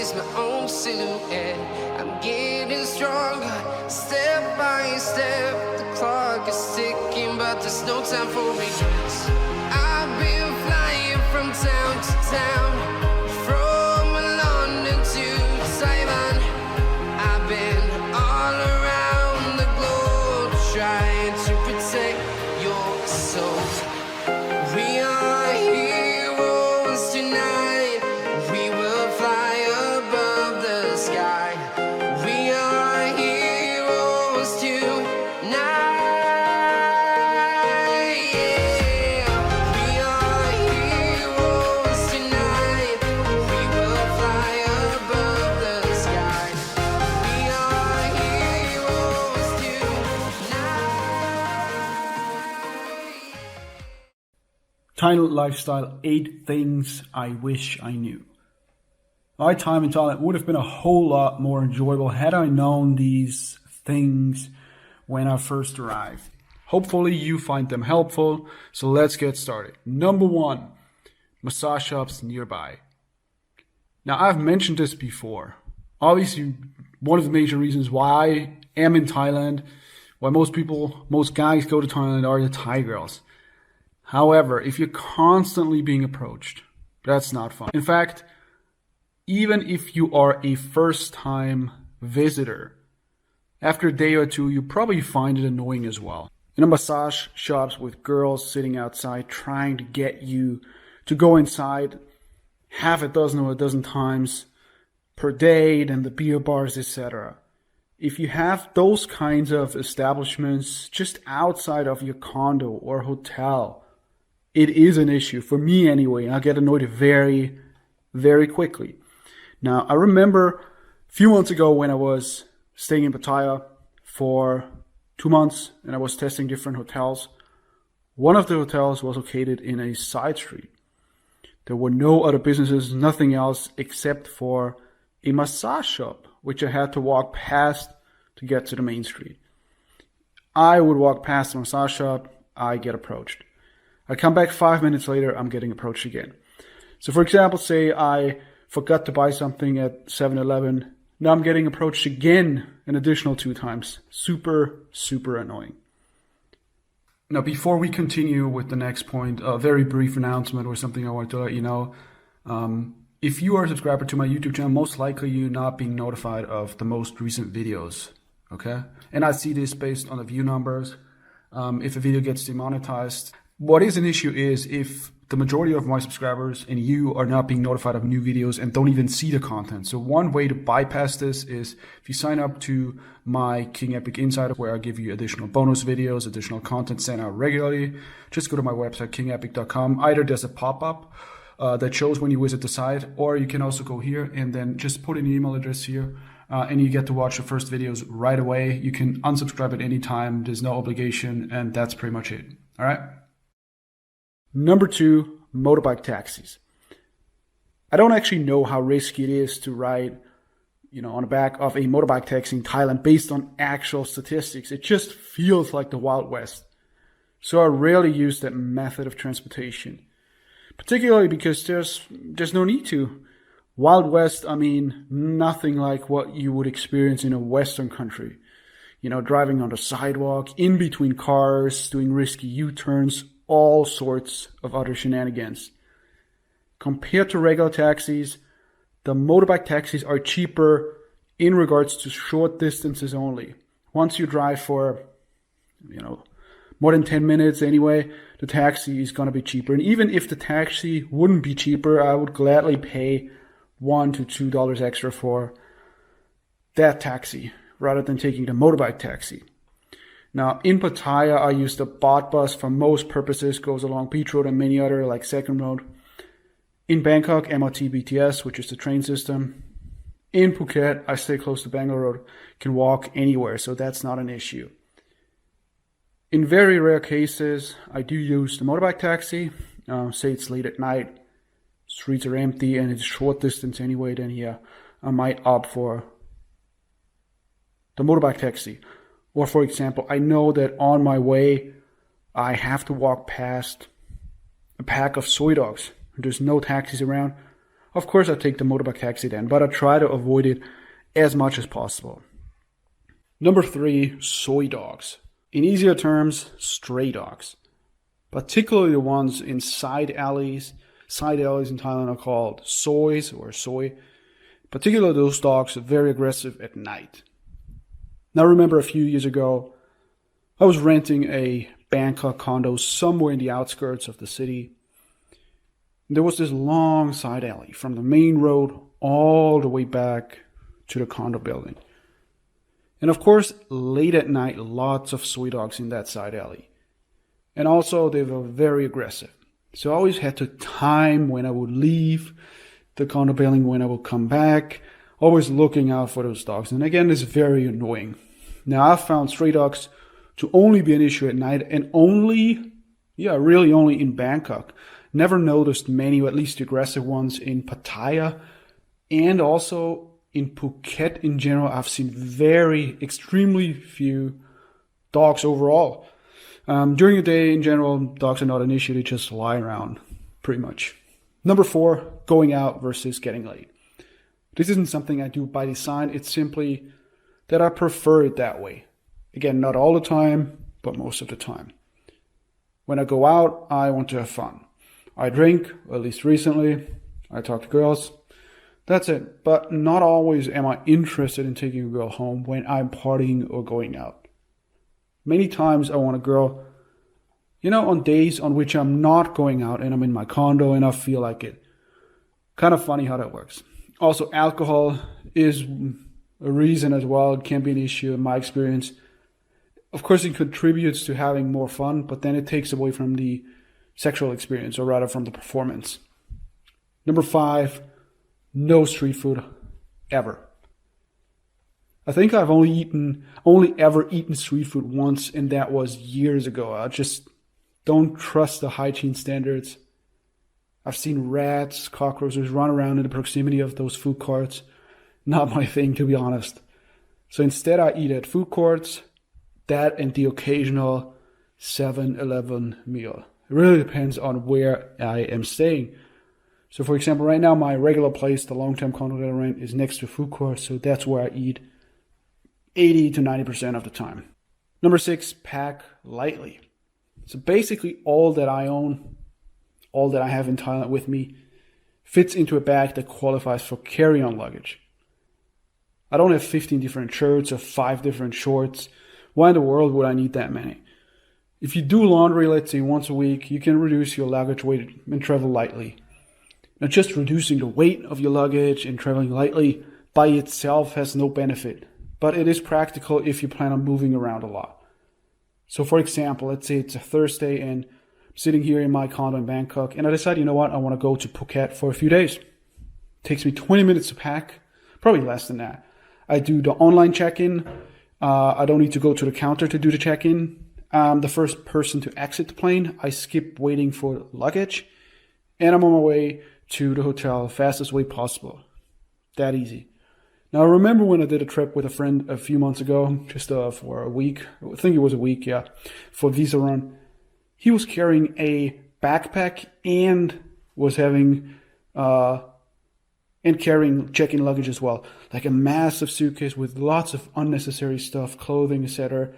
chase my own silhouette. I'm getting stronger, step by step. The clock is ticking, but there's no time for regrets. I've been flying from town to town, from London to Thailand. I've been all around the globe trying to protect your soul. We are heroes tonight. We will fly above the sky. We are heroes tonight. Yeah. We are heroes tonight. We will fly above the sky. We are heroes tonight. Thailand lifestyle, 8 things I wish I knew. My time in Thailand would have been a whole lot more enjoyable had I known these things when I first arrived. Hopefully you find them helpful, so let's get started. Number 1, massage shops nearby. Now I've mentioned this before. Obviously, one of the major reasons why I am in Thailand, why most guys go to Thailand are the Thai girls. However, if you're constantly being approached, that's not fun. In fact, even if you are a first-time visitor, after a day or two, you probably find it annoying as well. In a massage shops with girls sitting outside trying to get you to go inside half a dozen or a dozen times per day, then the beer bars, etc. If you have those kinds of establishments just outside of your condo or hotel, it is an issue, for me anyway, and I get annoyed very, very quickly. Now, I remember a few months ago when I was staying in Pattaya for 2 months and I was testing different hotels. One of the hotels was located in a side street. There were no other businesses, nothing else except for a massage shop, which I had to walk past to get to the main street. I would walk past the massage shop, I get approached. I come back 5 minutes later, I'm getting approached again. So for example, say I forgot to buy something at 7-Eleven. Now I'm getting approached again an additional 2 times. Super, super annoying. Now before we continue with the next point, a very brief announcement or something I want to let you know. If you are a subscriber to my YouTube channel, most likely you're not being notified of the most recent videos. Okay? And I see this based on the view numbers. If a video gets demonetized, what is an issue is if the majority of my subscribers and you are not being notified of new videos and don't even see the content. So one way to bypass this is if you sign up to my King Epic Insider, where I give you additional bonus videos, additional content sent out regularly, just go to my website, kingepic.com. Either there's a pop-up that shows when you visit the site, or you can also go here and then just put in your email address here and you get to watch the first videos right away. You can unsubscribe at any time. There's no obligation, and that's pretty much it. All right. Number 2, motorbike taxis. I don't actually know how risky it is to ride, on the back of a motorbike taxi in Thailand based on actual statistics. It just feels like the Wild West. So I rarely use that method of transportation, particularly because there's no need to. Wild West, I mean, nothing like what you would experience in a Western country. Driving on the sidewalk, in between cars, doing risky U-turns, all sorts of other shenanigans. Compared to regular taxis, the motorbike taxis are cheaper in regards to short distances only. Once you drive for, more than 10 minutes anyway, the taxi is going to be cheaper. And even if the taxi wouldn't be cheaper, I would gladly pay $1 to $2 extra for that taxi rather than taking the motorbike taxi. Now, in Pattaya, I use the BOT bus for most purposes, goes along Beach Road and many other like Second Road. In Bangkok, MRT BTS, which is the train system. In Phuket, I stay close to Bangalore Road, can walk anywhere, so that's not an issue. In very rare cases, I do use the motorbike taxi. Say it's late at night, streets are empty, and it's short distance anyway, then yeah, I might opt for the motorbike taxi. Or for example, I know that on my way, I have to walk past a pack of soy dogs. There's no taxis around. Of course I take the motorbike taxi then, but I try to avoid it as much as possible. Number 3, soy dogs. In easier terms, stray dogs. Particularly the ones in side alleys. Side alleys in Thailand are called soys or soy. Particularly those dogs are very aggressive at night. Now I remember a few years ago, I was renting a Bangkok condo somewhere in the outskirts of the city. There was this long side alley from the main road all the way back to the condo building. And of course, late at night, lots of soy dogs in that side alley. And also, they were very aggressive. So I always had to time when I would leave the condo building, when I would come back, always looking out for those dogs. And again, it's very annoying. Now, I've found stray dogs to only be an issue at night, and really only in Bangkok. Never noticed many, or at least aggressive ones, in Pattaya, and also in Phuket in general. I've seen extremely few dogs overall. During the day in general, dogs are not an issue. They just lie around, pretty much. Number 4, going out versus getting late. This isn't something I do by design. It's simply that I prefer it that way. Again, not all the time, but most of the time. When I go out, I want to have fun. I drink, or at least recently. I talk to girls. That's it. But not always am I interested in taking a girl home when I'm partying or going out. Many times I want a girl, on days on which I'm not going out and I'm in my condo and I feel like it. Kind of funny how that works. Also, alcohol is a reason as well. It can be an issue in my experience. Of course, it contributes to having more fun, but then it takes away from the sexual experience, or rather from the performance. Number 5, no street food ever. I think I've only ever eaten street food once, and that was years ago. I just don't trust the hygiene standards. I've seen rats, cockroaches run around in the proximity of those food courts. Not my thing, to be honest. So instead I eat at food courts, that and the occasional 7-Eleven meal. It really depends on where I am staying. So for example, right now my regular place, the long-term condo that I rent, is next to a food court, so that's where I eat 80 to 90% of the time. Number 6, pack lightly. So basically all that I own, all that I have in Thailand with me, fits into a bag that qualifies for carry-on luggage. I don't have 15 different shirts or 5 different shorts. Why in the world would I need that many? If you do laundry, let's say once a week, you can reduce your luggage weight and travel lightly. Now, just reducing the weight of your luggage and traveling lightly by itself has no benefit, but it is practical if you plan on moving around a lot. So for example, let's say it's a Thursday and I'm sitting here in my condo in Bangkok and I decide, I want to go to Phuket for a few days. It takes me 20 minutes to pack, probably less than that. I do the online check-in. I don't need to go to the counter to do the check-in. I'm the first person to exit the plane. I skip waiting for luggage, and I'm on my way to the hotel fastest way possible. That easy. Now, I remember when I did a trip with a friend a few months ago, just for a week. I think it was a week, for Visa Run. He was carrying a backpack and was having and carrying check-in luggage as well, like a massive suitcase with lots of unnecessary stuff, clothing, etc.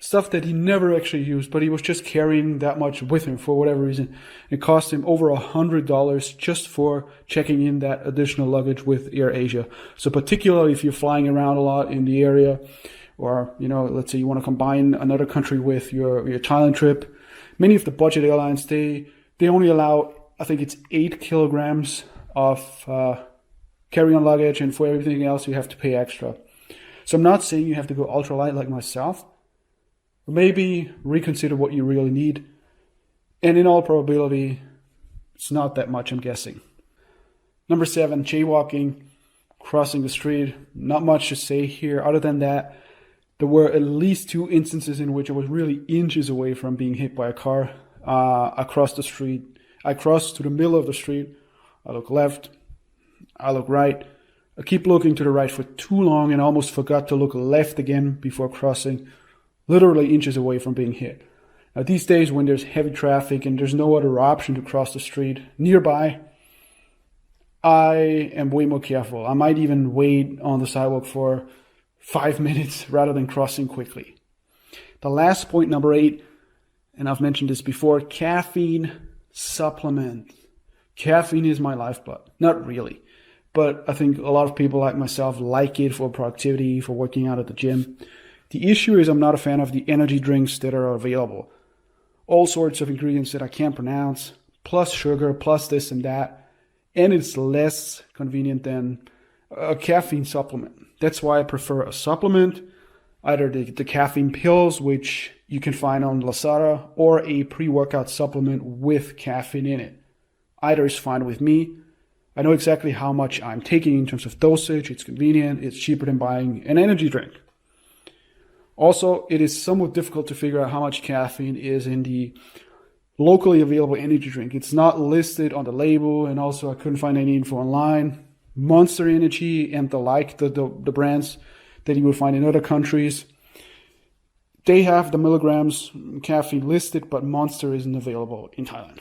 Stuff that he never actually used, but he was just carrying that much with him for whatever reason. It cost him over $100 just for checking in that additional luggage with AirAsia. So particularly if you're flying around a lot in the area, or, let's say you want to combine another country with your Thailand trip, many of the budget airlines, they only allow, I think it's 8 kilograms of carry-on luggage, and for everything else you have to pay extra. So I'm not saying you have to go ultralight like myself. Maybe reconsider what you really need. And in all probability, it's not that much, I'm guessing. Number 7, jaywalking, crossing the street. Not much to say here. Other than that, there were at least 2 instances in which I was really inches away from being hit by a car. I crossed the street. I crossed to the middle of the street. I look left. I look right. I keep looking to the right for too long and almost forgot to look left again before crossing. Literally inches away from being hit. Now these days when there's heavy traffic and there's no other option to cross the street nearby, I am way more careful. I might even wait on the sidewalk for 5 minutes rather than crossing quickly. The last point, number 8, and I've mentioned this before, caffeine supplement. Caffeine is my lifeblood. Not really, but I think a lot of people like myself like it for productivity, for working out at the gym. The issue is I'm not a fan of the energy drinks that are available. All sorts of ingredients that I can't pronounce, plus sugar, plus this and that, and it's less convenient than a caffeine supplement. That's why I prefer a supplement, either the caffeine pills, which you can find on Lazada, or a pre-workout supplement with caffeine in it. Either is fine with me. I know exactly how much I'm taking in terms of dosage. It's convenient. It's cheaper than buying an energy drink. Also, it is somewhat difficult to figure out how much caffeine is in the locally available energy drink. It's not listed on the label, and also I couldn't find any info online. Monster Energy and the like, the brands that you would find in other countries, they have the milligrams caffeine listed, but Monster isn't available in Thailand.